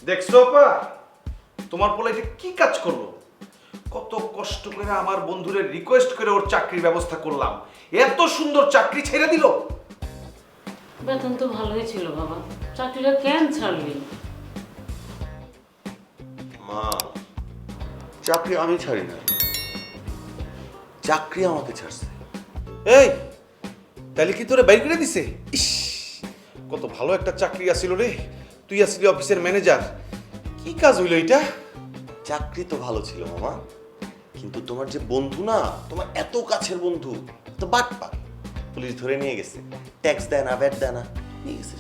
দেখছো আপা, তোমার বলে এটা কি কাজ করলো? কত কষ্ট করে আমার বন্ধুরে রিকোয়েস্ট করে ওর চাকরির ব্যবস্থা করলাম, এত সুন্দর চাকরি ছেড়ে দিল। বেতন তো ভালোই ছিল বাবা, চাকরিটা কেন ছাড়লি? মা, চাকরি আমি ছাড়ি না, চাকরি আমাকে ছাড়ছে। এই তাহলে কি তোরে বাইর করে দিছে? ইস, কত ভালো একটা চাকরি আছিল রে, তুই আসলি অফিসের ম্যানেজার। কি কাজ হইল এটা? চাকরি তো ভালো ছিল মামা, কিন্তু তোমার যে বন্ধু না, তোমার এত কাছের বন্ধু তো বাটপার, পুলিশ ধরে নিয়ে গেছে, ট্যাক্স দেয় না, ভ্যাট দেয় না, নিয়ে গেছে।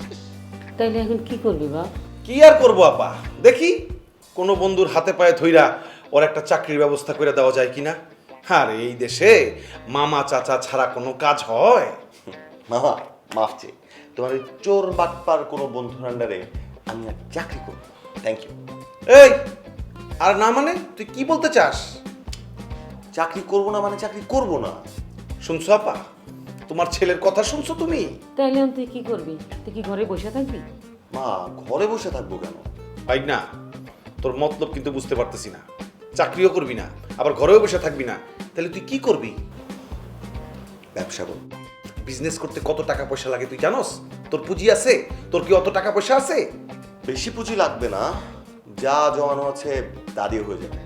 তাইলে এখন কি করবি বাপ? কি আর করবো আপা, দেখি কোনো বন্ধুর হাতে পায়ে ধইরা ওর একটা চাকরির ব্যবস্থা করে দেওয়া যায় কিনা। আর এই দেশে মামা চাচা ছাড়া কোনো কাজ হয়? মামা মাফ চেয়ে, তোমার ওই চোর বাটপার কোনো বন্ধুর আন্ডারে আমি আর চাকরি করবো। Thank you. এই আর না মানে তুই কি বলতে চাস? চাকরি করবো না মানে চাকরি করবো না। শুনছো আপা, তোমার ছেলের কথা শুনছো তুমি? তাইলে তুই কি করবি? তুই কি ঘরে বসে থাকবি? মা, ঘরে বসে থাকবো কেন? ভাই না, তোর মতলব কিন্তু বুঝতে পারতেছি না। চাকরিও করবি না, আবার ঘরেও বসে থাকবি না, তাহলে তুই কি করবি? ব্যবসা করবো। বিজনেস করতে কত টাকা পয়সা লাগে তুই জানোস? তোর পুঁজি আছে? তোর কি অত টাকা পয়সা আছে? বেশি পুঁজি লাগবে না, যা জমানো আছে তা দিয়ে হয়ে যাবে।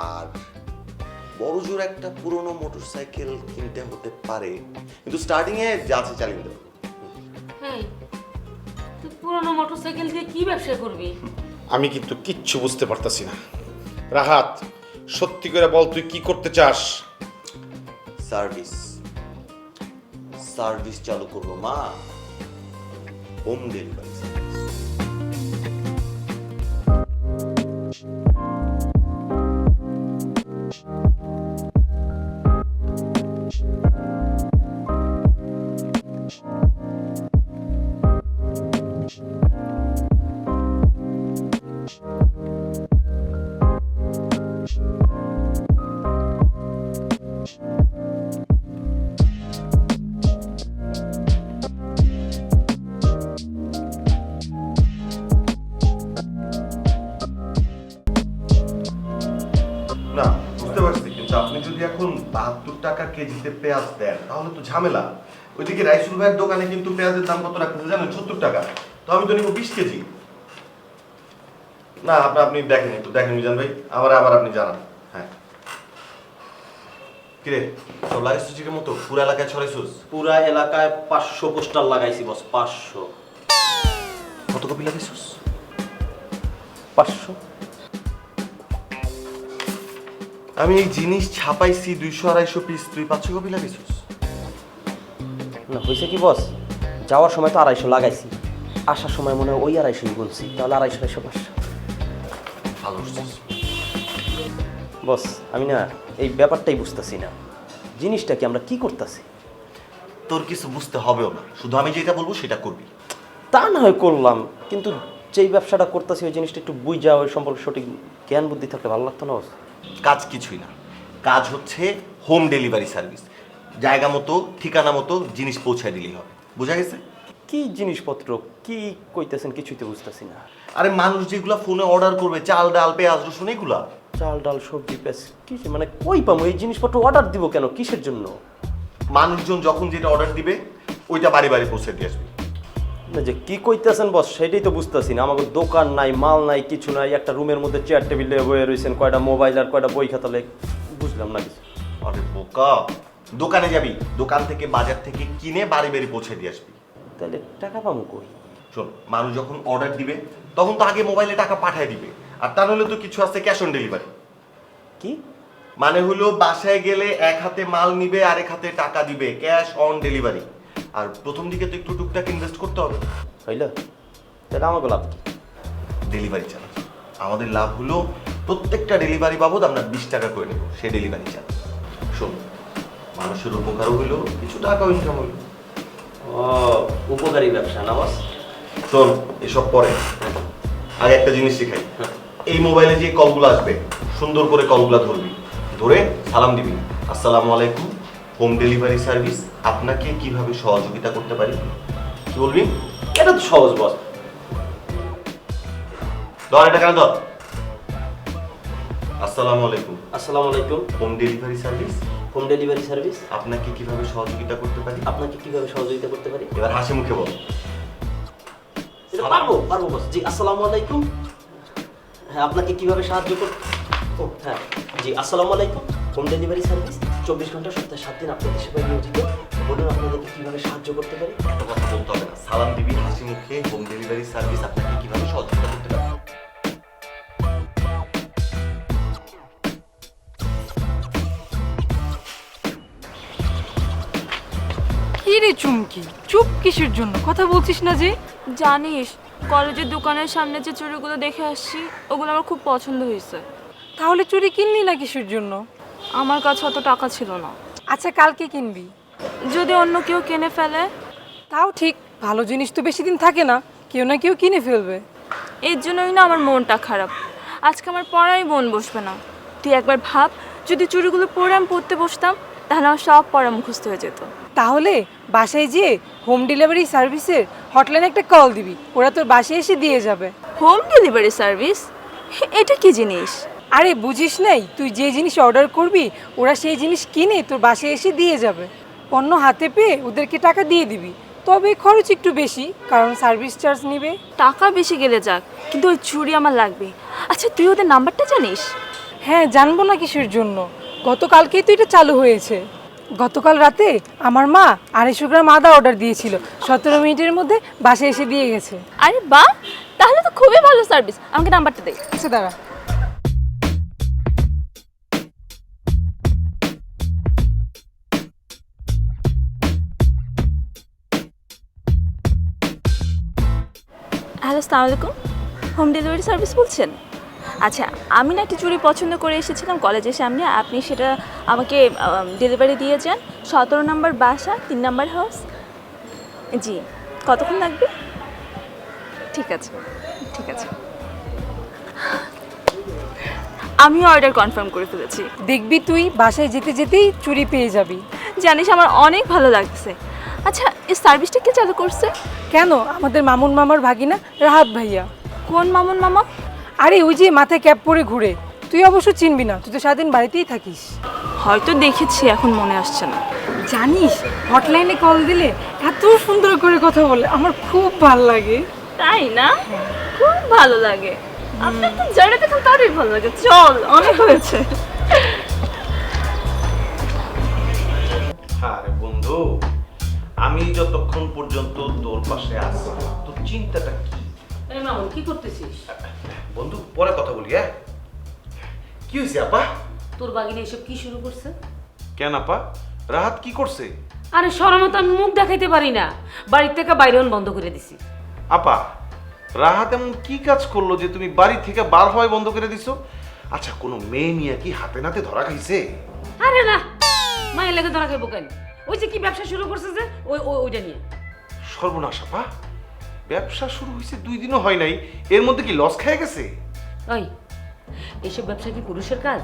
আর বড় জোর একটা পুরনো মোটরসাইকেল কিনতে হতে পারে, কিন্তু স্টার্টিং এ যা আছে চালিয়ে দেবো। হ্যাঁ, তুই পুরনো মোটরসাইকেল দিয়ে কি ব্যবসা করবি? আমি কিন্তু কিচ্ছু বুঝতে পারতাছি না। রাহাত, সত্যি করে বল তুই কি করতে চাস? সার্ভিস সার্ভিস চালু করবো মা, হোম ডেলিভারি। না, বুঝতে পারছি, কিন্তু আপনি যদি এখন 72 টাকা কেজিতে পেঁয়াজ দেন তাহলে তো ঝামেলা। ওইদিকে রাইসুল ভাইয়ের দোকানে কিন্তু পেঁয়াজের দাম কত রাখতেছে জানেন? 70 টাকা। তো আমি তো নিব 20 কেজি। না, আপনি দেখেন, একটু দেখেন মিজান ভাই, আবার আপনি জানান। হ্যাঁ, কিরে সব লাগাইছিস ঠিকের মতো? পুরো এলাকায় ছড়াইছিস? পুরা এলাকায় 500 পোস্টার লাগাইছি বস, 500। কত কপি লাগাইছিস? 500? আমি এই জিনিস ছাপাইছি 200-250 পিস, তুই 500 কপি লাগাইছিস? না হয়েছে কি বস, যাওয়ার সময় তো 250 লাগাইছি, আসার সময় মনে হয় ওই 250 গুনছি, তাহলে 250, 500। ভালো করছিস। বস আমি না এই ব্যাপারটাই বুঝতেছি না, জিনিসটা কি আমরা কি করতেছি? তোর কিছু বুঝতে হবেও না, শুধু আমি যেটা বলবো সেটা করবি। তা না হয় করলাম, কিন্তু যেই ব্যবসাটা করতেছি ওই জিনিসটা একটু বুঝা, ওই সম্পর্কে সঠিক জ্ঞান বুদ্ধি থাকলে ভালো লাগতো না বস? কাজ কিছুই না, কাজ হচ্ছে হোম ডেলিভারি সার্ভিস। জায়গা মতো ঠিকানা মতো জিনিস পৌঁছায় দিলেই হবে, বোঝা গেছে? কি জিনিসপত্র কি কইতেছেন কিছুই তো বুঝতেছি না। আরে মানুষ যেগুলা ফোনে অর্ডার করবে, চাল ডাল পেঁয়াজ রসুন, এগুলা। চাল ডাল সবজি পেঁয়াজ কি মানে কই পাবো এই জিনিসপত্র? অর্ডার দিব কেন, কিসের জন্য? মানুষজন যখন যেটা অর্ডার দিবে ওইটা বাড়ি বাড়ি পৌঁছে দিয়ে আসবে। না যে কি কইতেছেন বস সেটাই তো বুঝতেছি না। আমাকে দোকান নাই, মাল নাই, কিছু নাই, একটা রুমের মধ্যে চেয়ার টেবিল বয়ে রয়েছেন, কয়টা মোবাইল আর কয়টা বই খাতা লেখ, বুঝলাম না কিছু। আরে বোকা, দোকানে যাবি, দোকান থেকে বাজার থেকে কিনে বাড়ি বাড়ি পৌঁছে দিয়ে আসবি। তাহলে টাকা পাবো কই? শোন, মানুষ যখন অর্ডার দিবে তখন তো আগে মোবাইলে টাকা পাঠায় দিবে, আর তা নাহলে তো কিছু আছে ক্যাশ অন ডেলিভারি। কি মানে হলো বাসায় গেলে এক হাতে মাল নিবে, আরেক হাতে টাকা দিবে, ক্যাশ অন ডেলিভারি। আর প্রথম দিকে তো একটু টুকটাক ইনভেস্ট করতে হবে। হইল? তাহলে আমাকে লাভ কি? ডেলিভারি চার্জ আমাদের লাভ হলো প্রত্যেকটা ডেলিভারি বাবদ আমরা 20 টাকা করে নেব, সে ডেলিভারি চার্জ। শোন, মানুষের উপকারও হইলো, কিছু টাকাও ইনকাম হইলো। ও, উপকারী ব্যবসা না বস? শোন, এসব পরে, আগে একটা জিনিস শিখাই। এই মোবাইলে যে কলগুলো আসবে সুন্দর করে কলগুলো ধরবি, ধরে সালাম দিবি, আসসালামু আলাইকুম, হোম ডেলিভারি সার্ভিস, আপনাকে কিভাবে সহযোগিতা করতে পারি, কি বলবি? এটা তো সহজ বস। ধর এটা কেন ধর। আসসালামু আলাইকুম। আসসালামু আলাইকুম। Home delivery service, home delivery service. আপনাকে কিভাবে সহযোগিতা করতে পারি? আপনাকে কিভাবে সহযোগিতা করতে পারি? এবার হাসি মুখে বল। এটা পারবো পারবো বস। জি আসসালামু আলাইকুম। হ্যাঁ আপনাকে কিভাবে সাহায্য করতে? ও হ্যাঁ জি আসসালামু আলাইকুম। হোম ডেলিভারি সার্ভিস 24 ঘন্টা সপ্তাহে 7 দিন আপনাদের সেবায় নিয়োজিত। বলুন আপনাদেরকে কিভাবে সাহায্য করতে পারি? এত কথা বলতে হবে না, সালাম দিবি হাসি মুখে। হোম ডেলিভারি সার্ভিস আপনাকে কিভাবে সহযোগিতা করতে পারি? কি রে চুমকি, চুপ কিসের জন্য? কথা বলছিস না যে? জানিস কলেজের দোকানের সামনে যে চুড়িগুলো দেখে আসছি ওগুলো আমার খুব পছন্দ হয়েছে। তাহলে চুরি কিনলি না কিসের জন্য? আমার কাছে অত টাকা ছিল না। আচ্ছা কালকে কিনবি। যদি অন্য কেউ কিনে ফেলে? তাও ঠিক, ভালো জিনিস তো বেশি দিন থাকে না, কেউ না কেউ কিনে ফেলবে। এর জন্যই না আমার মনটা খারাপ। আজকে আমার পড়াই মন বসবে না। তুই একবার ভাব, যদি চুড়িগুলো পরে আমি পড়তে বসতাম তাহলে আমার সব পড়া মুখস্থ হয়ে যেত। তাহলে বাসায় যেয়ে হোম ডেলিভারি সার্ভিসের হটলাইনে একটা কল দিবি, ওরা তোর বাসায় এসে দিয়ে যাবে। Home delivery service? এটা কি জিনিস? আরে বুঝিস নাই, তুই যে জিনিস অর্ডার করবি ওরা সেই জিনিস কিনে তোর বাসায় এসে দিয়ে যাবে। পণ্য হাতে পেয়ে ওদেরকে টাকা দিয়ে দিবি, তবে খরচ একটু বেশি, কারণ সার্ভিস চার্জ নেবে। টাকা বেশি গেলে যাক, কিন্তু ওই চুড়ি আমার লাগবে। আচ্ছা তুই ওদের নাম্বারটা জানিস? হ্যাঁ জানবো না কিসের জন্য, গতকালকেই তো এটা চালু হয়েছে। গতকাল রাতে আমার মা 250 গ্রাম আদা অর্ডার দিয়েছিল, 17 মিনিটের মধ্যে বাসায় এসে দিয়ে গেছে। আরে বাহ, তাহলে তো খুবই ভালো সার্ভিস। আমাকে নাম্বারটা দে। আচ্ছা দাঁড়া। হ্যালো আসসালামু আলাইকুম, হোম ডেলিভারি সার্ভিস বলছেন? আচ্ছা আমি না একটা চুড়ি পছন্দ করে এসেছিলাম কলেজের সামনে, আপনি সেটা আমাকে ডেলিভারি দিয়ে যান। 17 নম্বর বাসা, 3 নম্বর হাউস। জি, কতক্ষণ লাগবে? ঠিক আছে ঠিক আছে, আমি অর্ডার কনফার্ম করে ফেলেছি। দেখবি তুই বাসায় যেতে যেতেই চুরি পেয়ে যাবি। জানিস আমার অনেক ভালো লাগছে। আচ্ছা এই সার্ভিসটা কে চালু করছে? কেন, আমাদের মামুন মামার ভাগিনা রাহাত ভাইয়া। কোন মামুন মামা? আরে ওই যে মাথায় ক্যাপ পরে ঘুরে, তুই অবশ্য চিনবি না, তুই তো সারাদিন বাড়িতেই থাকিস। হয়তো দেখেছি, এখন মনে আসছে না। জানিস হটলাইনে কল দিলে এত সুন্দর করে কথা বলে, আমার খুব ভাল লাগে। তাই না? খুব ভালো লাগে। আপনার তো যারা দেখেন তারই ভালো লাগে। চল, অনেক হয়েছে। আরে বন্ধু, আমি যতক্ষণ পর্যন্ত তোর পাশে আছি তোর চিন্তাটা কি? এই মামুন কি করতেছিস? বন্ধু পরে কথা বলি। হ্যাঁ কি হয়েছে আপা? তোর বাগিনে এসব কি শুরু করছে? কেন আপা, রাহাত কি করছে? আরে সরানো তো আমি মুখ দেখাইতে পারি না, বাড়ির থেকে বাইরে বন্ধ করে দিছি। আপা রাহাত এমন কি কাজ করলো যে তুমি বাড়ি থেকে বার হওয়াই বন্ধ করে দিছো? আচ্ছা কোনো মেয়ে নিয়ে কি হাতে নাতে ধরা খাইছে? আরে না, মায়ের লেগে ধরা খাইবো কেন? ওই যে কি ব্যবসা শুরু করছে যে ওইটা নিয়ে। সর্বনাশ আপা, ব্যবসা শুরু হয়েছে 2 দিনও হয় নাই, এর মধ্যে কি লস খেয়ে গেছে? ওই এইসব ব্যবসা কি পুরুষের কাজ?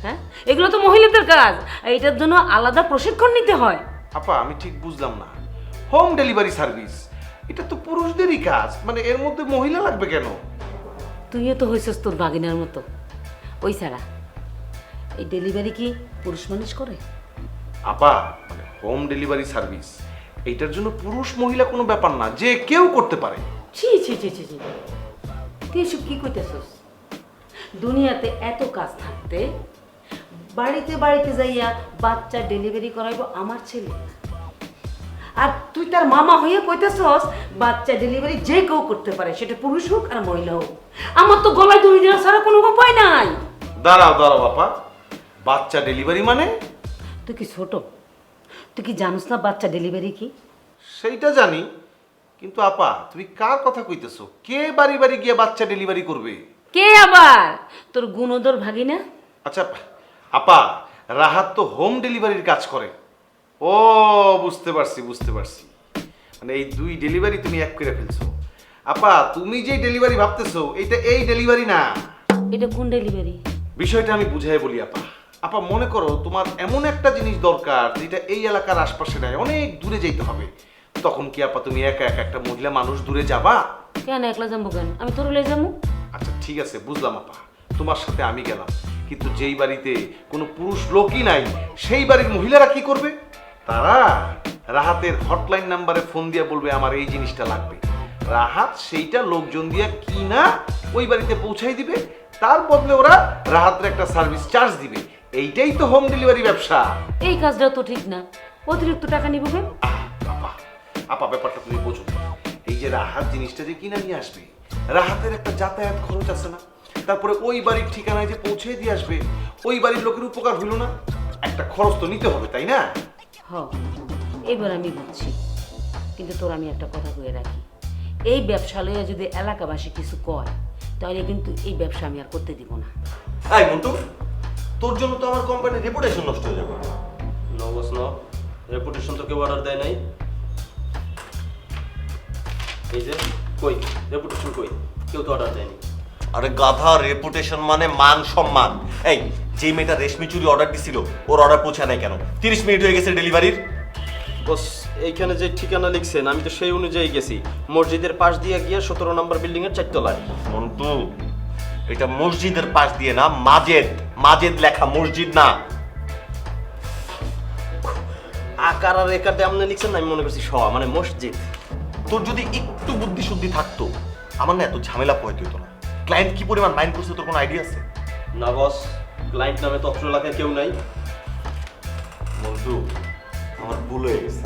হ্যাঁ, এগুলো তো মহিলাদের কাজ, এইটার জন্য আলাদা প্রশিক্ষণ নিতে হয়। আপা আমি ঠিক বুঝলাম না, হোম ডেলিভারি সার্ভিস এটা তো পুরুষদেরই কাজ, মানে এর মধ্যে মহিলা লাগবে কেন? তুইও তো হয়েছিস তোর বাগিনার মতো। ওই ছাড়া এই ডেলিভারি কি পুরুষ মানুষ করে? আপা মানে হোম ডেলিভারি সার্ভিস এইটার জন্য পুরুষ মহিলা কোনো ব্যাপার না, যে কেউ করতে পারে। ছি ছি ছি ছি ছি, তুই এসব কি কইতেছস? দুনিয়াতে এত কাজ থাকতে বাড়িতে বাড়িতে যাইয়া বাচ্চা ডেলিভারি করাইবো আমার ছেলে, আর তুই তার মামা হয়ে কইতেছস বাচ্চা ডেলিভারি যে কেউ করতে পারে, সেটা পুরুষ হোক আর মহিলা হোক। আমার তো গলায় দড়ি দেওয়া ছাড়া কোনো উপায় নাই। দাঁড়াও দাঁড়াও আপা, বাচ্চা ডেলিভারি মানে? তুই কি ছোট? তুই কি জানিস না বাচ্চা ডেলিভারি কি? সেইটা জানি, কিন্তু আপা তুমি কার কথা কইতেছো? কে বাড়ি বাড়ি গিয়ে বাচ্চা ডেলিভারি করবে? কে আবার? তোর গুণধর ভাগিনা। আচ্ছা আপা, রাহাত তো হোম ডেলিভারির কাজ করে। ও বুঝতে পারছি বুঝতে পারছি, মানে এই 2 ডেলিভারি তুমি এক করে ফেলছো। আপা তুমি যে ডেলিভারি ভাবতেছো এটা এই ডেলিভারি না। এটা কোন ডেলিভারি? বিষয়টা আমি বুঝাই বলি আপা। আপা মনে করো তোমার এমন একটা জিনিস দরকার যেটা এই এলাকার আশপাশে নাই, অনেক দূরে যেতে হবে, তখন কি আপা তুমি একা একা একটা মহিলা মানুষ দূরে যাবা? কেন একলা যাবো কেন? আমি তোর লয়ে যাবো। আচ্ছা ঠিক আছে বুঝলাম আপা, তোমার সাথে আমি গেলাম, কিন্তু যেই বাড়িতে কোনো পুরুষ লোকই নাই সেই বাড়ির মহিলারা কি করবে? তারা রাহাতের হটলাইন নাম্বারে ফোন দিয়ে বলবে আমার এই জিনিসটা লাগবে, রাহাত সেইটা লোকজন দিয়ে কিনা ওই বাড়িতে পৌঁছাই দিবে, তার বদলে ওরা রাহাতের একটা সার্ভিস চার্জ দিবে। এইটাই তো হোম ডেলিভারি ব্যবসা। এই কাজটাও তো ঠিক না, অতিরিক্ত টাকা নিব কেন? আপা আপা ব্যাপারটা তুমি বোঝো না। এই যে রাহাত জিনিসটা যে কিনা নিয়ে আসবে, রাহাতের একটা যাতায়াত খরচ আছে না, তারপরে ওই বাড়ির ঠিকানায় যে পৌঁছে দিয়ে আসবে, ওই বাড়ির লোকের উপকার হইল না? একটা খরচ তো নিতে হবে, তাই না? হ, এবার আমি বুঝছি, কিন্তু তোর আমি একটা কথা কয়ে রাখি, এই ব্যবসা লইয়া যদি এলাকাবাসী কিছু কয় তাহলে কিন্তু এই ব্যবসা আমি আর করতে দিব না। এই মন্টু, তোর জন্য তো আমার কোম্পানির রেপুটেশন নষ্ট হয়ে যাবে। নো বস নো, রেপুটেশন তো কেউ অর্ডার দেয় নাই। এই যে কই রেপুটেশন কই, কেউ তো অর্ডার দেয়নি। আরে গাধা, রেপুটেশন মানে মান সম্মান। এই যে মেয়েটা রেশমি চুরি অর্ডার দিছিল, ওর অর্ডার পৌঁছে নাই কেন? 30 মিনিট হয়ে গেছে ডেলিভারির। বস এইখানে যে ঠিকানা লিখছেন আমি তো সেই অনুযায়ী গেছি, মসজিদের পাশ দিয়ে গিয়ে 17 নম্বর বিল্ডিং এর 4 তলায়। মন্টু, এটা মসজিদের পাশ দিয়ে না, মাজেদ। মাজেদ লেখা, মসজিদ না। আকার আর রেখাতে আপনি লিখছেন না, আমি মনে করছি মানে মসজিদ। তোর যদি একটু বুদ্ধি শুদ্ধি থাকতো, আমার না এত ঝামেলা পোহাইতে হতো না। ক্লায়েন্ট কি পরিমাণ মাইন্ড করছে তোর কোনো আইডিয়া আছে? না বস, ক্লায়েন্ট নামে তো অত্র এলাকায় কেউ নাই। মন্টু, আমার ভুল হয়ে গেছে।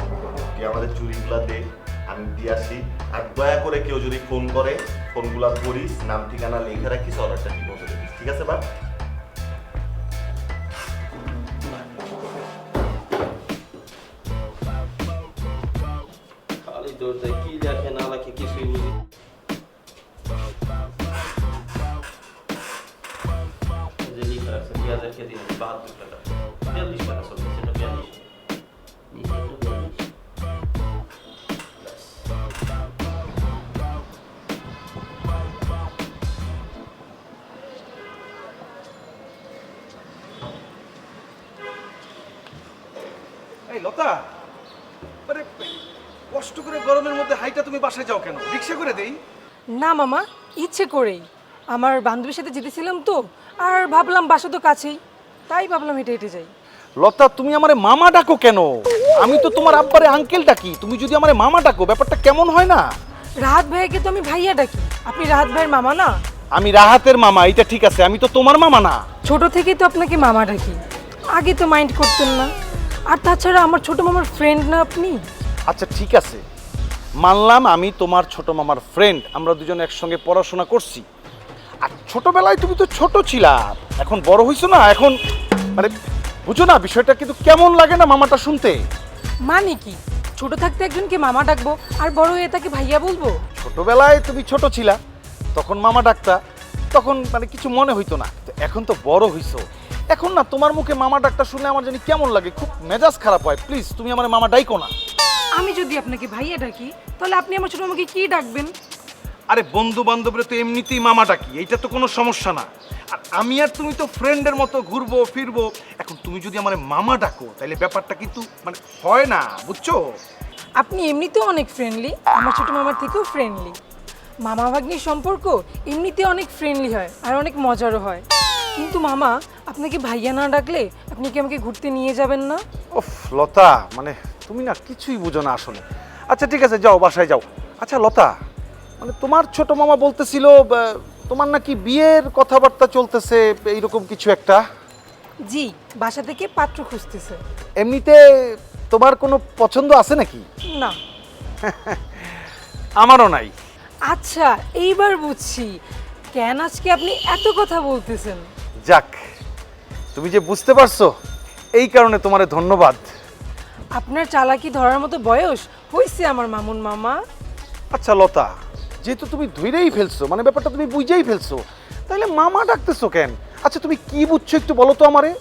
তুই আমাদের চুরিগুলা দে, আমি দিয়ে আসি। আর দয়া করে কেউ যদি ফোন করে, ফোনগুলা করিস, নাম ঠিকানা লিখে রাখিস, অর্ডারটা ঠিক মতো দিস। ঠিক আছে বা? খালি দৌড় দেয়, কি লেখে না লেখে কিছুই বুঝি। এই যে লিখে রাখছে পেঁয়াজের কেজি 72 টাকা, 42 টাকা চলছে, সেটা 42। নিচে একটু বলিস। এই লতা, আরে কষ্ট করে গরমের মধ্যে হাইটা তুমি বাসায় যাও কেন? রিক্সা করে দেই। না মামা, ইচ্ছে করেই। আমার বান্ধবীর সাথে যেতেছিলাম তো, আর ভাবলাম বাসা তো কাছেই, তাই ভাবলাম হেঁটে হেঁটে যাই। লতা, তুমি আমারে মামা ডাকো কেন? আমি তো তোমার আব্বারে আঙ্কেল ডাকি, তুমি যদি আমারে মামা ডাকো ব্যাপারটা কেমন হয় না? রাহাত ভাইকে তো আমি ভাইয়া ডাকি, আপনি রাহাত ভাইয়ের মামা না? আমি রাহাতের মামা, এটা ঠিক আছে, আমি তো তোমার মামা না। ছোট থেকেই তো আপনাকে মামা ডাকি, আগে তো মাইন্ড করতেন না। আর তাছাড়া আমার ছোট মামার ফ্রেন্ড না আপনি? আচ্ছা ঠিক আছে, মানলাম আমি তোমার ছোট মামার ফ্রেন্ড, আমরা দুজন একসঙ্গে পড়াশোনা করছি। আর ছোটবেলায় তুমি তো ছোট ছিলা, এখন বড় হইছো না, এখন মানে বুঝো না বিষয়টা, কিন্তু কেমন লাগে না মামাটা শুনতে? মানে কি, ছোট থাকতে একজনকে মামা ডাকবো আর বড় হয়ে তাকে ভাইয়া বলবো? ছোটবেলায় তুমি ছোট ছিলা, তখন মামা ডাকতা, তখন মানে কিছু মনে হইতো না, তো এখন তো বড় হইছো, এখন না তোমার মুখে মামা ডাকটা শুনলে আমার জানি কেমন লাগে, খুব মেজাজ খারাপ হয়। প্লিজ তুমি আমার মামা ডাইকো না। আমি যদি আপনাকে ভাইয়া ডাকি তাহলে আপনি আমার ছোট মামাকে কি ডাকবেন? আরে বন্ধু বান্ধবরা তো এমনিতেই মামা ডাকি, এইটা তো কোনো সমস্যা না। আর আমি আর তুমি তো ফ্রেন্ডের মতো ঘুরবো ফিরবো, এখন তুমি যদি আমার মামা ডাকো তাহলে ব্যাপারটা কিন্তু মানে হয় না, বুঝছো? আপনি এমনিতেও অনেক ফ্রেন্ডলি, আমার ছোট মামার থেকেও ফ্রেন্ডলি। মামা ভাগ্নির সম্পর্ক এমনিতে অনেক ফ্রেন্ডলি হয় আর অনেক মজারও হয়। কিন্তু মামা, আপনাকে ভাইয়া না ডাকলে আপনি কি আমাকে ঘুরতে নিয়ে যাবেন না? ওফ লতা, মানে তুমি না কিছুই বুঝো না আসলে। আচ্ছা ঠিক আছে, যাও বাসায় যাও। আচ্ছা লতা, মানে তোমার ছোট মামা বলতেছিল তোমার নাকি বিয়ের কথাবার্তা চলতেছে, এইরকম কিছু একটা। জি, বাসা থেকে পাত্র খুঁজতেছে। এমনিতে তোমার কোনো পছন্দ আছে নাকি? না। আমারও নাই। আচ্ছা, এইবার বুঝছি কেন আজকে আপনি এত কথা বলতেছেন। যাক, তুমি যে বুঝতে পারছো, এই কারণে তোমারে ধন্যবাদ। আপনার চালাকি ধরার মতো বয়স হয়েছে আমার মামুন মামা। আচ্ছা লতা, যেহেতু তুমি ধইরেই ফেলছো, মানে ব্যাপারটা তুমি বুঝেই ফেলছো, তাহলে মামা ডাকতেছো কেন? আচ্ছা তুমি কি বুঝছো একটু বলো তো আমারে।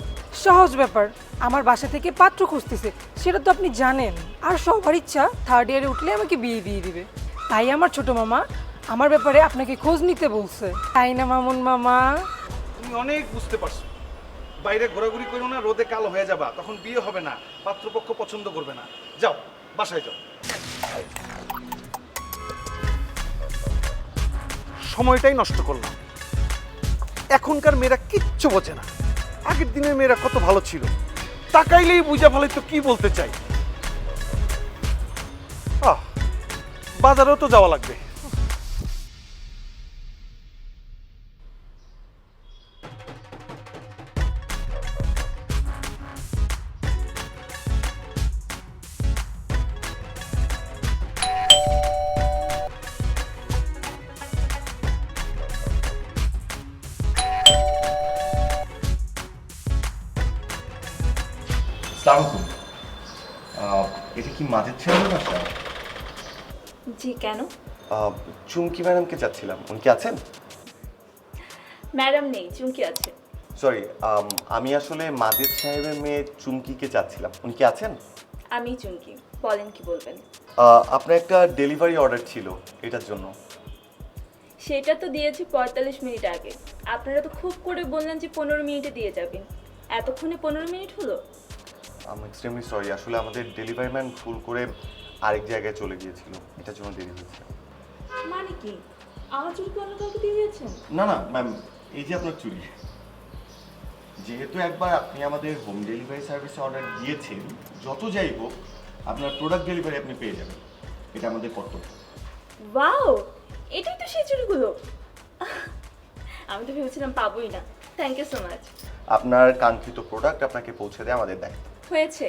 সহজ ব্যাপার, আমার বাসা থেকে পাত্র খুঁজতেছে, সেটা তো আপনি জানেন। আর সবার ইচ্ছা 3rd ইয়ারে উঠলে আমাকে বিয়ে দিয়ে দিবে, তাই আমার ছোট মামা আমার ব্যাপারে আপনাকে খোঁজ নিতে বলছে, তাই না মামুন মামা? তুমি অনেক বুঝতে পারছো, বাইরে ঘোরাঘুরি করো না, রোদে কালো হয়ে যাবা, তখন বিয়ে হবে না, পাত্রপক্ষ পছন্দ করবে না। যাও বাসায় যাও। সময়টাই নষ্ট করলাম। এখনকার মেয়েরা কিচ্ছু বোঝে না। আগের দিনের মেয়েরা কত ভালো ছিল, তাকাইলেই বুঝা ফেলে তো কি বলতে চাই। বাজারেও তো যাওয়া লাগবে। আসসালামু আলাইকুম। এটা কি মাঝের ছেলের বাসা? জি কেন? চুমকি ম্যাডামকে চাচ্ছিলাম, উনি কি আছেন? ম্যাডাম নেই, চুমকি আছে। সরি, আমি আসলে মাজেদ সাহেবের মেয়ে চুমকিকে চাচ্ছিলাম, উনি কি আছেন? আমি চুমকি, বলেন কি বলবেন? আপনার একটা ডেলিভারি অর্ডার ছিল, এটার জন্য। সেটা তো দিয়েছি 45 মিনিট আগে। আপনারা তো খুব করে বললেন যে 15 মিনিটে দিয়ে যাবেন, এতক্ষণে 15 মিনিট হলো? আমি এক্সট্রিমলি সরি, আসলে আমাদের ডেলিভারি ম্যান ভুল করে আরেক জায়গায় চলে গিয়েছিল, এটার জন্য দেরি হয়েছে। মানে কি, আমার চুরি কি অন্য কাউকে দিয়ে দিয়েছেন? না না ম্যাম, এই যে আপনার চুরি, যেহেতু একবার আপনি আমাদের হোম ডেলিভারি সার্ভিসে অর্ডার দিয়েছেন, যত যাই হোক আপনার প্রোডাক্ট ডেলিভারি আপনি পেয়ে যাবেন, এটা আমাদের কর্তব্য। ওয়াও, এটাই তো সেই চুরিগুলো। আমি তো ভেবেছিলাম পাবোই না। Thank you so much. আপনার কাঙ্ক্ষিত প্রোডাক্ট আপনাকে পৌঁছে দেয় আমাদের দায়িত্ব। হয়েছে,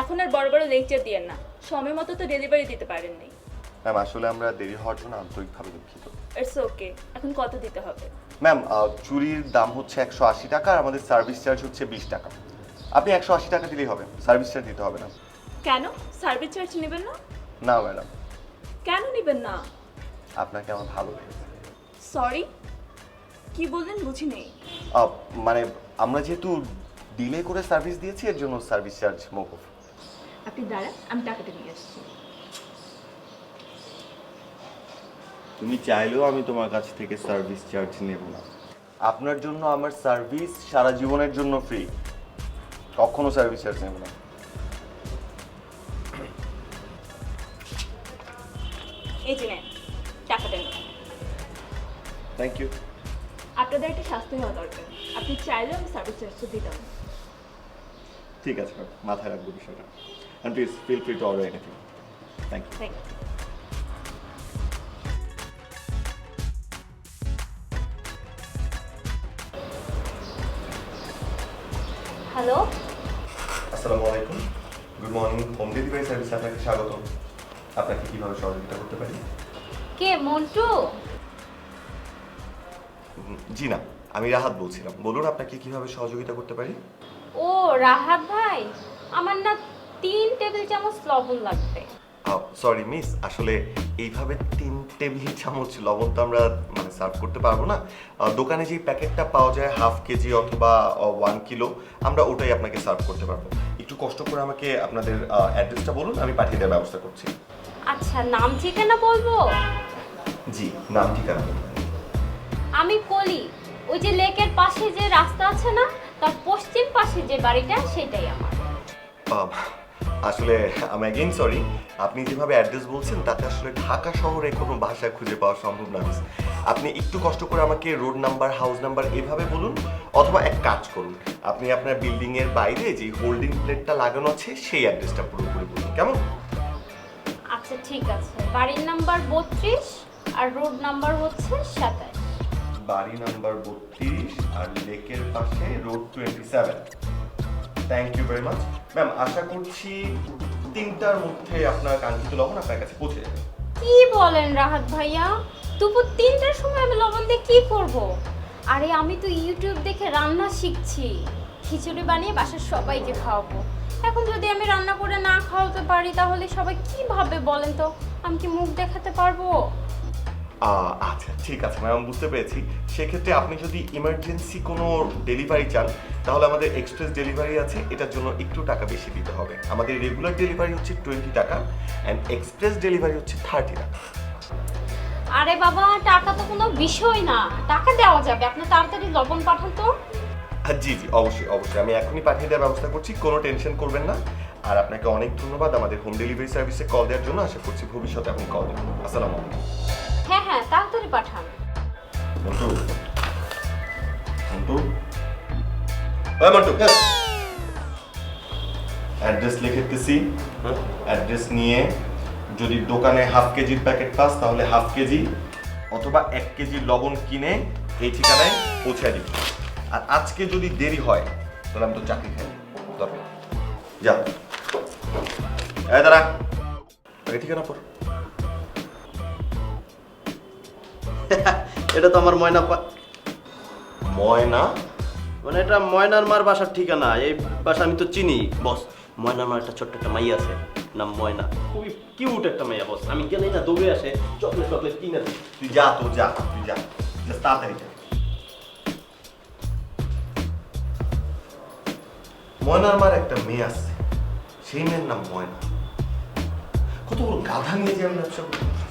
এখন আর বড় বড় লেকচার দিয়েন না। সময় মতো তো ডেলিভারি দিতে পারেননি। ম্যাম আসলে আমরা দেরি হওয়ার জন্য আন্তরিকভাবে দুঃখিত। ইটস ওকে, এখন কত দিতে হবে? ম্যাম চুরির দাম হচ্ছে 180 টাকা আর আমাদের সার্ভিস চার্জ হচ্ছে 20 টাকা। আপনি 180 টাকা দিলেই হবে, সার্ভিস চার্জ দিতে হবে না। কেন সার্ভিস চার্জ নেবেন না? না ম্যাডাম, কেন নেবেন না? আপনাকে আমার ভালো লেগেছে। সরি, কি বললেন বুঝিনি। মানে আমরা যেহেতু ডিলে করে সার্ভিস দিয়েছি, এর জন্য সার্ভিস চার্জ মওকুফ। আপনি দাঁড়ান, আমি টাকাটা নিয়ে আসছি। তুমি চাইলেও আমি তোমার কাছ থেকে সার্ভিস চার্জ নেব না। আপনার জন্য আমার সার্ভিস সারা জীবনের জন্য ফ্রি, কখনো সার্ভিস চার্জ নেব না। এই যে নেন, টাকাটা নিন। Thank you. আপনাদের একটা শাস্তি হওয়া দরকার। আপনি চাইলেও আমি সার্ভিস চার্জটা দিতাম না। ঠিক আছে ম্যাম, মাথায় রাখবো বিষয়টা। And please feel free to order anything. Thank you. Thank you. Hello, আসসালামু আলাইকুম, গুড মর্নিং। হোম ডেলিভারি সার্ভিসে আপনাকে স্বাগতম। আপনাকে কিভাবে সহযোগিতা করতে পারি? কে মন্টু? জি না, আমি রাহাত বলছিলাম। বলুন আপনাকে কিভাবে সহযোগিতা করতে পারি? ও রাহাত ভাই, আমার না 3 টেবিল চামচ লবণ লাগবে। সরি মিস, আসলে এইভাবে 3 টেবিল চামচ লবণ তো আমরা মানে সার্ভ করতে পারবো না। দোকানে যে প্যাকেটটা পাওয়া যায় হাফ কেজি অথবা 1 কিলো, আমরা ওটাই আপনাকে সার্ভ করতে পারবো। একটু কষ্ট করে আমাকে আপনাদের অ্যাড্রেসটা বলুন, আমি পাঠিয়ে দেওয়ার ব্যবস্থা করছি। আচ্ছা, নাম ঠিকানা বলবো? জি, নাম ঠিকানা বলুন। আমি কলি, ওই যে লেকের পাশে যে রাস্তা আছে না, তার পশ্চিম পাশে যে বাড়িটা, সেটাই আমার। আসলে আমি অ্যাগেইন সরি, আপনি যেভাবে অ্যাড্রেস বলছেন তাতে আসলে ঢাকা শহরে কোনো ভাষা খুঁজে পাওয়া সম্ভব না। আপনি একটু কষ্ট করে আমাকে রোড নাম্বার, হাউস নাম্বার এভাবে বলুন, অথবা এক কাজ করুন, আপনি আপনার বিল্ডিংয়ের বাইরে যে হোল্ডিং প্লেটটা লাগানো আছে সেই অ্যাড্রেসটা পুরোপুরি বলুন, কেমন? আচ্ছা ঠিক আছে, বাড়ির নাম্বার 32 আর রোড নাম্বার হচ্ছে 27। বাড়ি নাম্বার 32 আর লেকের পাশে road 27। Thank you very much ma'am. আশা করছি 3টার মধ্যে আপনার কাঙ্ক্ষিত লবণ আপনার কাছে পৌঁছে যাবে। কি বলেন রাহাত ভাইয়া, দুপুর 3টার সময় আমি লবণ দিয়ে কি করব? আরে আমি তো ইউটিউব দেখে রান্না শিখছি, খিচুড়ি বানিয়ে বাসার সবাইকে খাওয়াবো। এখন যদি আমি রান্না করে না খাওয়াতে পারি তাহলে সবাই কি ভাববে বলেন তো? আমি কি মুখ দেখাতে পারবো? আচ্ছা ঠিক আছে ম্যাম, বুঝতে পেরেছি। সেক্ষেত্রে আপনি যদি ইমার্জেন্সি কোনো ডেলিভারি চান তাহলে আমাদের এক্সপ্রেস ডেলিভারি আছে, এটার জন্য একটু টাকা বেশি দিতে হবে। আমাদের রেগুলার ডেলিভারি হচ্ছে 20 টাকা অ্যান্ড এক্সপ্রেস ডেলিভারি হচ্ছে 30 টাকা। আরে বাবা, টাকা তো কোনো বিষয় না, টাকা দেওয়া যাবে। আপনি তাড়াতাড়ি লবণ পাঠান তো। জি জি, অবশ্যই অবশ্যই, আমি এখনই পাঠিয়ে দেওয়ার ব্যবস্থা করছি, কোনো টেনশন করবেন না। আর আপনাকে অনেক ধন্যবাদ আমাদের হোম ডেলিভারি সার্ভিসে কল দেওয়ার জন্য। আশা করছি ভবিষ্যতে আপনি কল দেবেন। আসসালামু আলাইকুম। হ্যাঁ হ্যাঁ, তাড়াতাড়ি পাঠান। বন্ধু, মন্টু, ওই মন্টু, অ্যাড্রেস লিখেতেছি। অ্যাড্রেস নিয়ে যদি দোকানে হাফ কেজির প্যাকেট পাস তাহলে হাফ কেজি অথবা 1 কেজি লবণ কিনে এই ঠিকানায় পৌঁছে দিবি। আর আজকে যদি দেরি হয় তাহলে আমি তো চাকরি খাই। দরকার যা, এই দাঁড়া, এই ঠিকানা পর। এটা তো আমার ময়না ময়না? মানে এটা ময়নার মার বাসার ঠিকানা। এই বাসা আমি তো চিনি বস। ময়নার মার একটা ছোট্ট একটা মাইয়া আছে, নাম ময়না, খুবই কিউট একটা মাইয়া বস। আমি গেলেই না দৌড়ে আসে চকলেট টকলেট কিনে দিই। তুই যা, তো যা, তুই যা, তাড়াতাড়ি যা। ময়নার মার একটা মেয়ে আছে, সেই মেয়ের নাম ময়না। কত বড় গাধা নিয়ে যে আমি ব্যবসা করতে পারছি।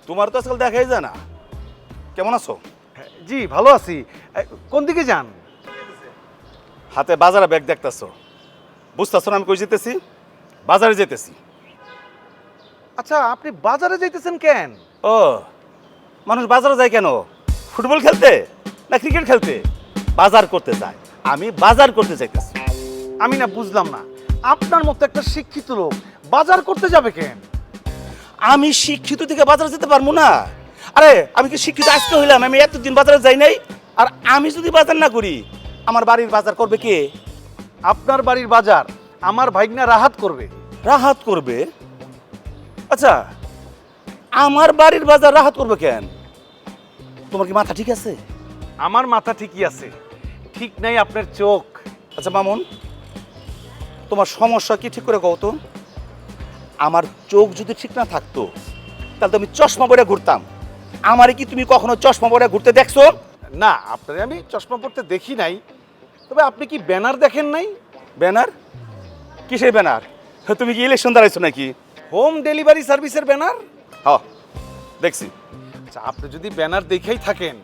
তোমার তো আজকাল দেখাই যায় না, কেমন আছো? জি ভালো আছি। কোন দিকে যান? হাতে বাজারে ব্যাগ দেখতেছো, বুঝতেছো না আমি কই যেতেছি? বাজারে যেতেছি। আচ্ছা আপনি বাজারে যাইতেছেন কেন? ও, মানুষ বাজারে যায় কেন? ফুটবল খেলতে না ক্রিকেট খেলতে? বাজার করতে যায়। আমি বাজার করতে যাইতেছি। আমি না বুঝলাম না, আপনার মতো একটা শিক্ষিত লোক বাজার করতে যাবে কেন? আমি শিক্ষিত থেকে বাজারে যেতে পারবো না? আরে আমি কি শিক্ষিত আজকে হইলাম? আমি এতদিন বাজারে যাই নাই। আর আমি যদি বাজার না করি, আমার বাড়ির বাজার করবে কে? আপনার বাড়ির বাজার আমার ভাইগনা রাহাত করবে। রাহাত করবে? আচ্ছা, আমার বাড়ির বাজার রাহাত করবে কেন? তোমার কি মাথা ঠিক আছে? আমার মাথা ঠিকই আছে, ঠিক নাই আপনার চোখ। আচ্ছা মামুন, তোমার সমস্যা কি ঠিক করে কও তো? আমার চোখ যদি ঠিক না থাকতো তাহলে তো আমি চশমা পরে ঘুরতাম। আমারে কি তুমি কখনো চশমা পরে ঘুরতে দেখছো? না, আপনারে আমি চশমা পড়তে দেখি নাই, তবে আপনি কি ব্যানার দেখেন নাই? ব্যানার? কিসের ব্যানার? তুমি কি ইলেকশন দাঁড়াইছো নাকি? হোম ডেলিভারি সার্ভিসের ব্যানার। হ্যাঁ দেখছি। আচ্ছা আপনি যদি ব্যানার দেখেই থাকেন,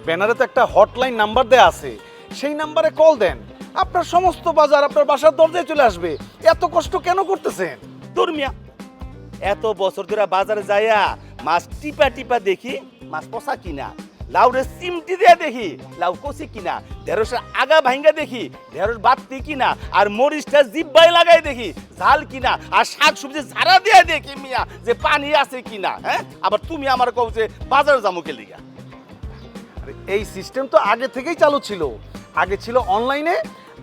ব্যানারে তো একটা হটলাইন নাম্বার দেয়া আছে, সেই নাম্বারে কল দেন, আপনার সমস্ত বাজার আপনার বাসার দরজায় চলে আসবে। এত কষ্ট কেন করতেছেন? দুর্মিয়া, এত বছর ধরে বাজারে যাইয়া মাছ টিপা টিপা দেখি মাছ পচা কিনা, লাউরে চিমটি দিয়ে দেখি লাউ কচি কিনা, ঢেঁড়সের আগা ভাঙ্গা দেখি ঢেঁড়স বাড়তি কিনা, আর মরিচটা জিব্বাই লাগাই দেখি ঝাল কিনা, আর শাক সবজি ঝাড়া দিয়ে দেখি মিয়া যে পানি আছে কিনা। হ্যাঁ, আবার তুমি আমার কও যে বাজারে যাবো কে লিগা? আরে এই সিস্টেম তো আগে থেকেই চালু ছিল। আগে ছিল অনলাইনে,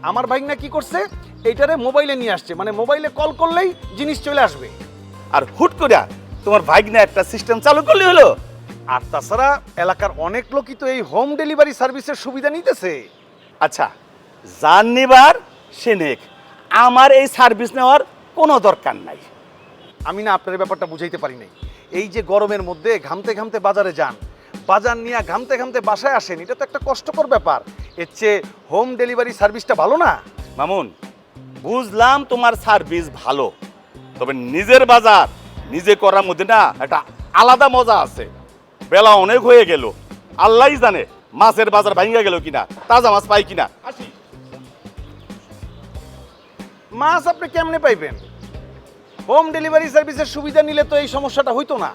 আমার ভাইগনা কি করছে, এইটারে মোবাইলে নিয়ে আসছে, মানে মোবাইলে কল করলেই জিনিস চলে আসবে। আর হুট করে তোমার ভাগ্নে একটা সিস্টেম চালু করলে হলো। আর তাছাড়া এলাকার অনেক লোকই তো এই হোম ডেলিভারি সার্ভিসের সুবিধা নিতেছে। আচ্ছা, যার নিবার সে নেক, আমার এই সার্ভিস নেওয়ার কোনো দরকার নাই। আমি না আপনার এই ব্যাপারটা বুঝাইতে পারি নাই। এই যে গরমের মধ্যে ঘামতে ঘামতে বাজারে যান, বাজার নিয়ে ঘামতে ঘামতে বাসায় আসেন, এটা তো একটা কষ্টকর ব্যাপার। এর চেয়ে হোম ডেলিভারি সার্ভিসটা ভালো না? মামুন, বুঝলাম তোমার সার্ভিস ভালো, তবে নিজের বাজার নিজে করার মধ্যে না একটা আলাদা মজা আছে। বেলা অনেক হয়ে গেল, আল্লাহই জানে মাছের বাজার ভাঙিয়া গেল কিনা, তাজা মাছ পাই কিনা। আসি। মাছ আপনি কেমনে পাইবেন? হোম ডেলিভারি সার্ভিসের সুবিধা নিলে তো এই সমস্যাটা হইতো না।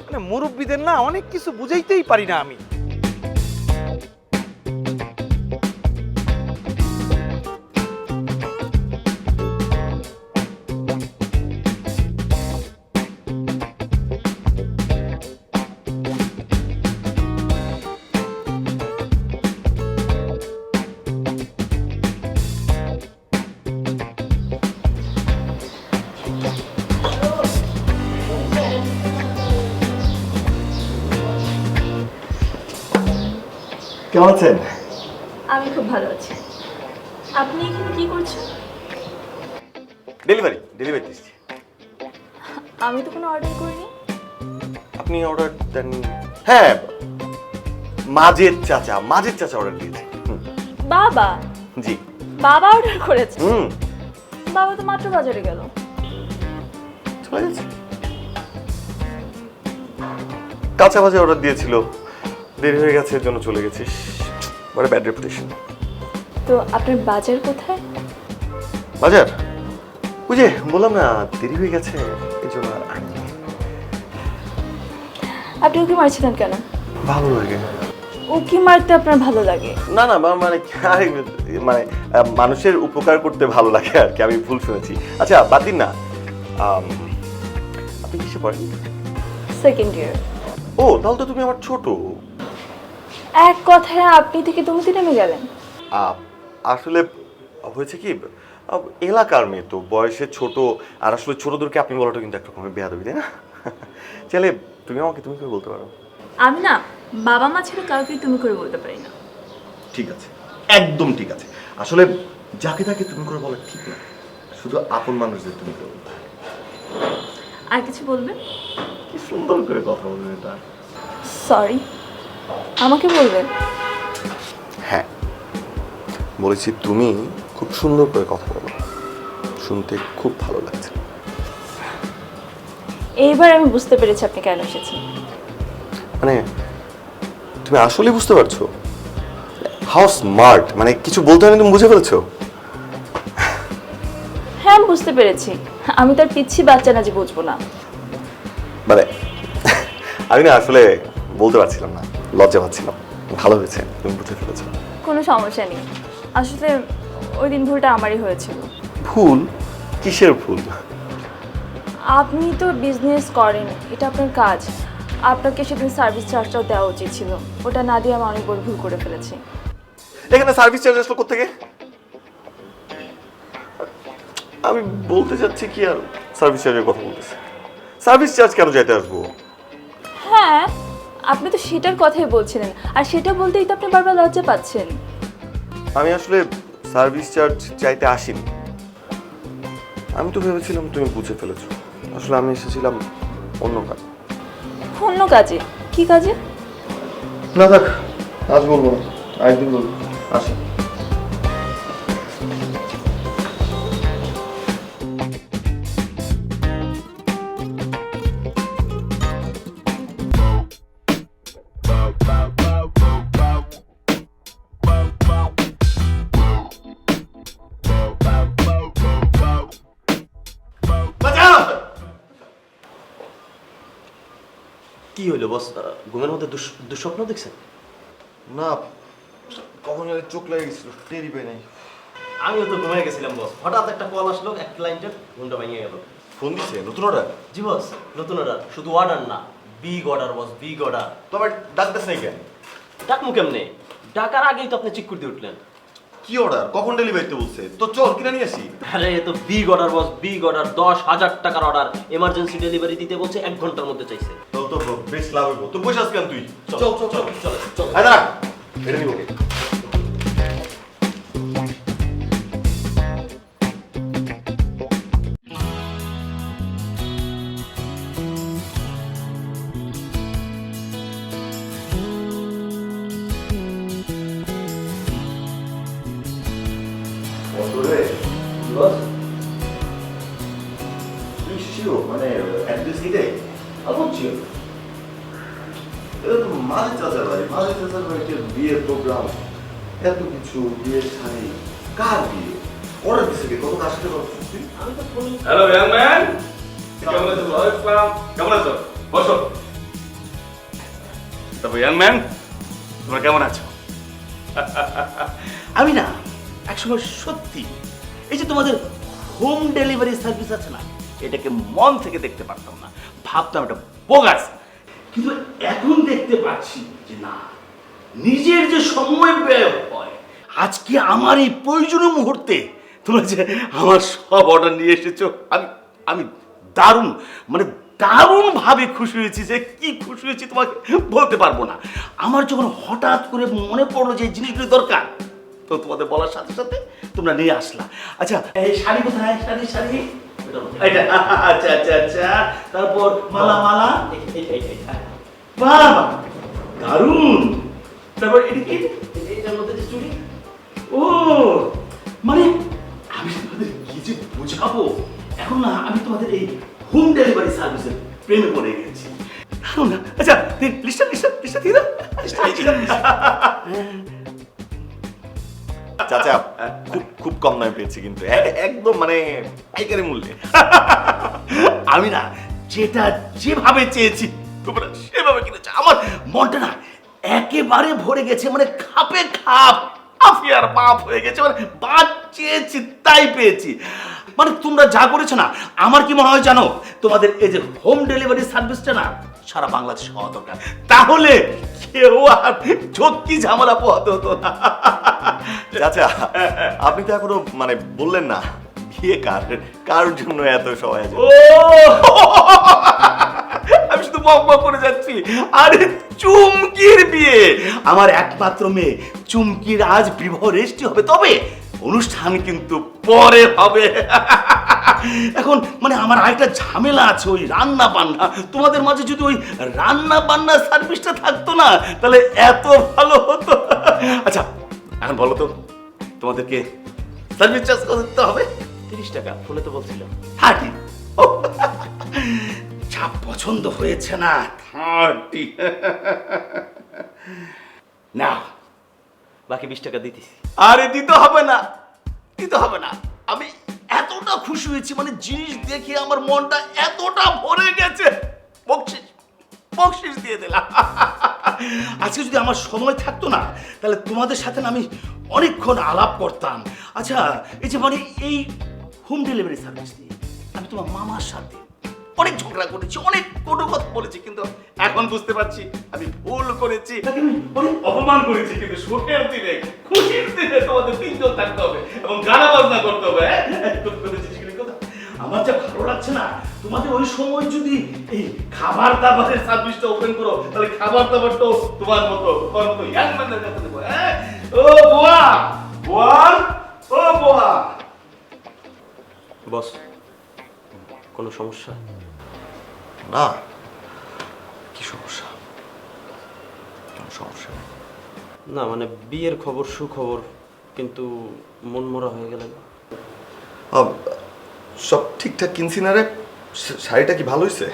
মানে মুরব্বীদের না অনেক কিছু বুঝাইতেই পারি না আমি। কেমন আছেন? আমি খুব ভালো আছি। আপনি এখানে কি করছেন? ডেলিভারি দিচ্ছি। আমি তো কোনো অর্ডার করিনি। আপনি অর্ডার দেন? হ্যাঁ, মাঝের চাচা অর্ডার দিয়েছে। বাবা? জি। বাবা অর্ডার করেছে? হুম, বাবা তো মাত্র বাজারে গেল। চলে গেছে। কাঁচা ভাজা অর্ডার দিয়েছিল, দেরি হয়ে গেছে, এর জন্য চলে গেছিস। বড় ব্যাড রেপুটেশন। তো আপনার বাজার কোথায়? বাজার ওই যে বললাম না দেরি হয়ে গেছে এই জন্য আর আনিনি। আপনি ওকে মারছিলেন কেন? ভালো লাগে ওকে মারতে আপনার ভালো লাগে? না না মানে আরে, মানে মানুষের উপকার করতে ভালো লাগে আর কি, আমি ভুল শুনেছি। আচ্ছা বাদ দিন না, আপনি কিসে পড়েন? Second year. ও তাহলে তো তুমি আমার ছোট। এক কথায় আপনি থেকে তুমিতে নেমে গেলেন। আসলে হয়েছে কি, এলাকার মেয়ে তো বয়সে ছোট, আর আসলে ছোটদেরকে আপনি বলাটা কিন্তু একরকমের বেয়াদবি, তাই না? চাইলে তুমি আমাকে তুমি করে বলতে পারো। আমি না বাবা মা ছেড়ে কাউকে তুমি করে বলতে পারি না। ঠিক আছে, একদম ঠিক আছে। আসলে যাকে তাকে তুমি করে বলা ঠিক না, শুধু আপন মানুষদের তুমি করে বলতে। আর কিছু বলবেন? কি সুন্দর করে কথা বলবেন এটা। সরি, আমাকে বলবেন? হ্যাঁ বলেছি, তুমি খুব সুন্দর করে কথা বলো, শুনতে খুব ভালো লাগছে। এইবার আমি বুঝতে পেরেছি আপনি কেন এসেছেন। মানে তুমি আসলে বুঝতে পারছো হাউ স্মার্ট, মানে কিছু বলতে হলে তুমি বুঝে ফেলেছো। হ্যাঁ আমি বুঝতে পেরেছি, আমি তার পিচ্ছি বাচ্চা না যে বুঝবো না। মানে আমি না আসলে বলতে পারছিলাম না, লজ্জা পাচ্ছিলাম। ভালো হয়েছে তুমি বুঝে ফেলেছো। কোনো সমস্যা নেই, আসলে ওই দিন ভুলটা আমারই হয়েছিল। ভুল? কিসের ভুল? আপনি তো বিজনেস করেন, এটা আপনার কাজ। আপনাকে সেদিন সার্ভিস চার্জটাও দেওয়া উচিত ছিল, ওটা না দিয়ে আমি অনেক বড় ভুল করে ফেলেছি। এখানে সার্ভিস চার্জ আসলো কোত্থেকে? আমি বলতে চাচ্ছি কি, আর সার্ভিস চার্জের কথা বলতেছে। সার্ভিস চার্জ কেন যাইতে আসবো? হ্যাঁ আপনি তো সেটার কথাই বলছিলেন, আর সেটা বলতেই তো আপনি বারবার লজ্জা পাচ্ছেন। আমি আসলে সার্ভিস চার্জ চাইতে আসিনি। আমি তো ভেবেছিলাম তুমি বুঝে ফেলেছো, আসলে আমি এসেছিলাম অন্য কাজ। অন্য কাজে? কি কাজে? না থাক, আজ বলবো না, আরেকদিন বলবো। আসি। কি হইলো বস, ঘুমের মধ্যে দুঃস্বপ্ন দেখছেন? না, কখন যেন চোখ লেগে গেছিল, টেরি পাই নাই। আমিও তো ঘুমিয়ে গেছিলাম বস, হঠাৎ একটা কল আসলো, এক ক্লায়েন্টের, ঘুমটা ভেঙে গেল। ফোন দিছে নতুন অর্ডার? জি বস, নতুন অর্ডার, শুধু অর্ডার না, বিগ অর্ডার বস, বিগ অর্ডার। তোমার ডাকতেছ নাই কেন? ডাকমু কেমনে? ডাকার আগেই তো আপনি চেক করে দিয়ে উঠলেন। কি অর্ডার? কখন ডেলিভারিতে বলছে? তো চল কিনে নিয়ে আসি। আরে এ তো বিগ অর্ডার বস, বিগ অর্ডার, 10,000 টাকার অর্ডার, এমার্জেন্সি ডেলিভারি দিতে বলছে, 1 ঘন্টার মধ্যে চাইছে। তো বেশ লাভ হইব। তো বসে আসকেন তুই? চল চল চল চল চল। আয় দাঁড়া, এটা নিব কে? বস মানে অ্যাড্রেস কি দেয়? বুঝছি। এটা তো মাঝে চাচার বাড়ি, মাঝে চাচার বাড়িতে বিয়ের প্রোগ্রাম, এত কিছু, বিয়ের শাড়ি, কার বিয়ে? অর্ডার দিছে কে? কত কার সাথে কথা বলছিস? আমি তো ফোন হ্যালো ইয়াং ম্যান, কেমন আছো? ওয়েলকাম। কেমন আছো? বসো। তবে ইয়াং ম্যান, তোমরা কেমন আছো? আমি না একসময় সত্যি এই যে তোমাদের হোম ডেলিভারি সার্ভিস আছে না, এটাকে মন থেকে দেখতে পারতাম না, ভাবতাম এটা বোগাস। কিন্তু এখন দেখতে পাচ্ছি যে না, নিজের যে সময় ব্যয় হয়, আজকে আমার এই প্রয়োজনীয় মুহূর্তে তোমরা যে আমার সব অর্ডার নিয়ে এসেছো, আমি আমি দারুণ, মানে দারুণভাবে খুশি হয়েছি। যে কি খুশি হয়েছি তোমাকে বলতে পারবো না। আমার যখন হঠাৎ করে মনে পড়লো যে এই জিনিসগুলি দরকার, তো তোমাদের বলার সাথে সাথে তোমরা নিয়ে আসলা। আচ্ছা এই শাড়ি কোথায়? শাড়ি শাড়ি এটা, আচ্ছা আচ্ছা আচ্ছা। তারপর মালা মালা, বাহ দারুণ। তারপর এটা কি? এটার মধ্যে যে চুড়ি। ও মানে আমি তোমাদের কি যে বোঝাবো, এখন না আমি তোমাদের এই হোম ডেলিভারি সার্ভিসের প্রেমে পড়ে গেছি। দারুণ না? আচ্ছা লিস্টটা দিয়ে দাও। চাচা খুব খুব কম দামে পেয়েছি কিন্তু একদম মানে পাইকারি মূল্যে। আমি না যেটা যেভাবে চেয়েছি তোমরা সেভাবে কিনেছো। আমার মনটা না একেবারে ভরে গেছে, মানে খাপে খাপ আফিয়ার বাপ হয়ে গেছে, মানে বাদ চেয়েছি তাই পেয়েছি। মানে তোমরা যা করেছো না, আমার কি মনে হয় জানো, তোমাদের এই যে হোম ডেলিভারি সার্ভিসটা না সারা বাংলাদেশে হওয়া দরকার। তাহলে কেউ আর ঝক্কি ঝামেলা পোহাতে হতো না। চাচা আপনি তো এখনো মানে বললেন না বিয়ে কার জন্য এত সময় আছে? ও আমি শুধু বক বক করে যাচ্ছি। আরে চুমকির বিয়ে, আমার একমাত্র মেয়ে চুমকির আজ বিবাহ রেজিস্ট্রি হবে, তবে অনুষ্ঠান কিন্তু পরে হবে। এখন মানে আমার আরেকটা ঝামেলা আছে, ওই রান্না বান্না। তোমাদের মাঝে যদি ওই রান্না বান্না সার্ভিসটা থাকতো না তাহলে এত ভালো হতো। আচ্ছা এখন বলো তো, তোমাদেরকে সার্ভিস চার্জ কত দিতে হবে? 30 টাকা, ফোনে তো বলছিলাম। 30। যা পছন্দ হয়েছে না 30। না বাকি 20 টাকা দিতেছি। আরে দিতে হবে না, দিতে হবে না। আমি এতটা খুশি হয়েছি, মানে জিনিস দেখে আমার মনটা এতটা ভরে গেছে, বকশিস বকশিস দিয়ে দিলাম। আজকে যদি আমার সময় থাকতো না তাহলে তোমাদের সাথে না আমি অনেকক্ষণ আলাপ করতাম। আচ্ছা এই যে মানে এই হোম ডেলিভারি সার্ভিস নিয়ে আমি তোমার মামার সাথে অনেক ঝগড়া করেছি, অনেক কটু কথা বলেছি, কিন্তু এখন বুঝতে পারছি আমি ভুল করেছি, তাকে আমি অনেক অপমান করেছি। কিন্তু সুখের দিনে খুশির দিনে তোমাদের তিনজন থাকতে হবে এবং গানা বাজনা করতে হবে। আমার যা ভালো লাগছে না, তোমাদের ওই সময় যদি এই খাবার দাবারের সার্ভিসটা ওপেন করো তাহলে খাবার দাবারটাও তোমার মতো ইয়াং ম্যানদের কাছে দেবো। ও বোয়া বোয়াল, ও বোয়া। বস, কোনো সমস্যা? না, কি সমস্যা? কোনো সমস্যা নেই। না মানে বিয়ের খবর সুখবর, কিন্তু মনমরা হয়ে গেলেন। সব ঠিকঠাক কিনছি না রে? শাড়িটা কি ভালো হয়েছে?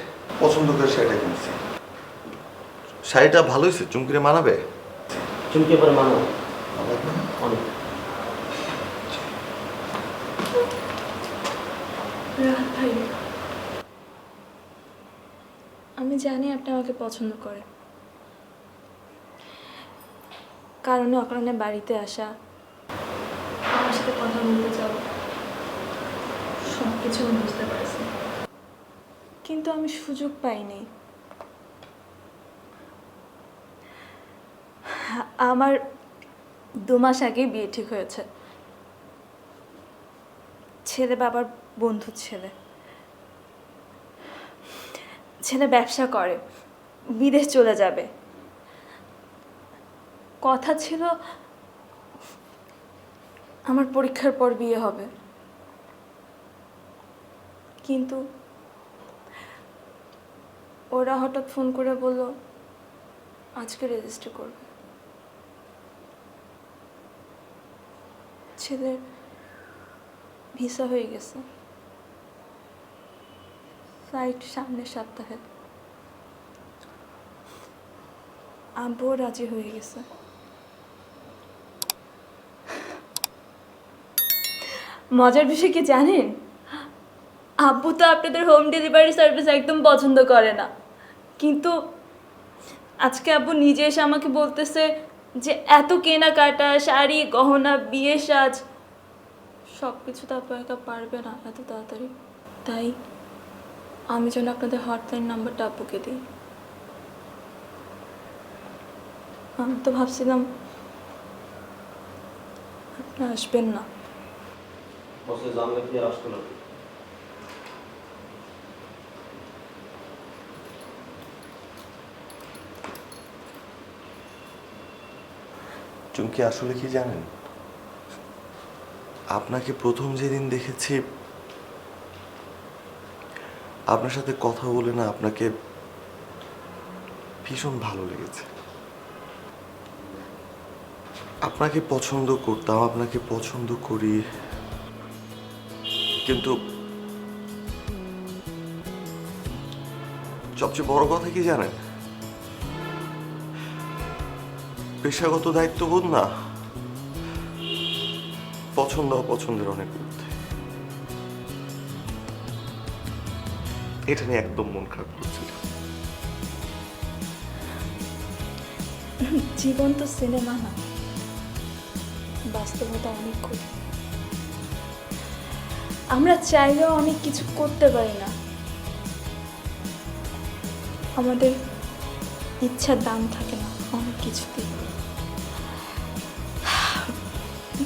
পছন্দ করে শাড়িটা কিনছি। শাড়িটা ভালো হয়েছে, চুমকিরে মানাবে? চুমকি এবার মানো অনেক। রাহাত ভাই, আমি জানি আপনি আমাকে পছন্দ করেন, কারণে অকারণে বাড়িতে আসা, আমার সাথে কথা বলতে চাও, সব কিছু আমি বুঝতে পারছি, কিন্তু আমি সুযোগ পাইনি। আমার 2 মাস আগেই বিয়ে ঠিক হয়েছে। ছেলে বাবার বন্ধুর ছেলে, ছেলে ব্যবসা করে, বিদেশ চলে যাবে। কথা ছিল আমার পরীক্ষার পর বিয়ে হবে, কিন্তু ওরা হঠাৎ ফোন করে বলল আজকে রেজিস্টার করবে। ছেলের ভিসা হয়ে গেছে, ফ্লাইট সামনের সপ্তাহে। আব্বুও রাজি হয়ে গেছে। মজার বিষয় কি জানেন, আব্বু তো আপনাদের হোম ডেলিভারি সার্ভিস একদম পছন্দ করে না, কিন্তু আজকে আব্বু নিজে এসে আমাকে বলতেছে যে এত কেনাকাটা, শাড়ি গহনা, বিয়ে সাজ সব কিছু তো আপু একা পারবে না এত তাড়াতাড়ি। তাই আমি যেন আপনাদের হটলাইন নাম্বারটা আব্বুকে দিই। আমি তো ভাবছিলাম আপনি আসবেন না। বসে জানলে কি আর আসতো না? চুমকি আসলে কি জানেন, আপনাকে প্রথম যেদিন দেখেছি আপনার সাথে কথা বলে না আপনাকে ভীষণ ভালো লেগেছে। আপনাকে পছন্দ করতাম, আপনাকে পছন্দ করি, কিন্তু সবচেয়ে বড় কথা কি জানেন, পেশাগত দায়িত্ববোধ না পছন্দ অপছন্দের অনেক ঊর্ধ্বে। এটা নিয়ে একদম মন খারাপ করছি না। জীবন তো সিনেমা না, বাস্তবতা অনেক কঠিন। আমরা চাইলেও অনেক কিছু করতে পারি না, আমাদের ইচ্ছার দাম থাকে না অনেক কিছুতেই।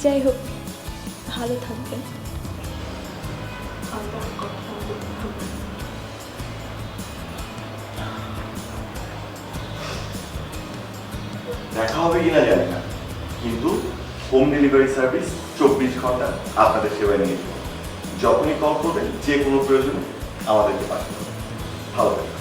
যাই হোক, ভালো থাকবেন। দেখা হবে কিনা জানি না, কিন্তু হোম ডেলিভারি সার্ভিস 24 ঘন্টা আপনাদের সেবায় নিয়ে যখনই কল করবেন, যে কোনো প্রয়োজনে আমাদেরকে পাঠাতে হবে। ভালো থাকবেন।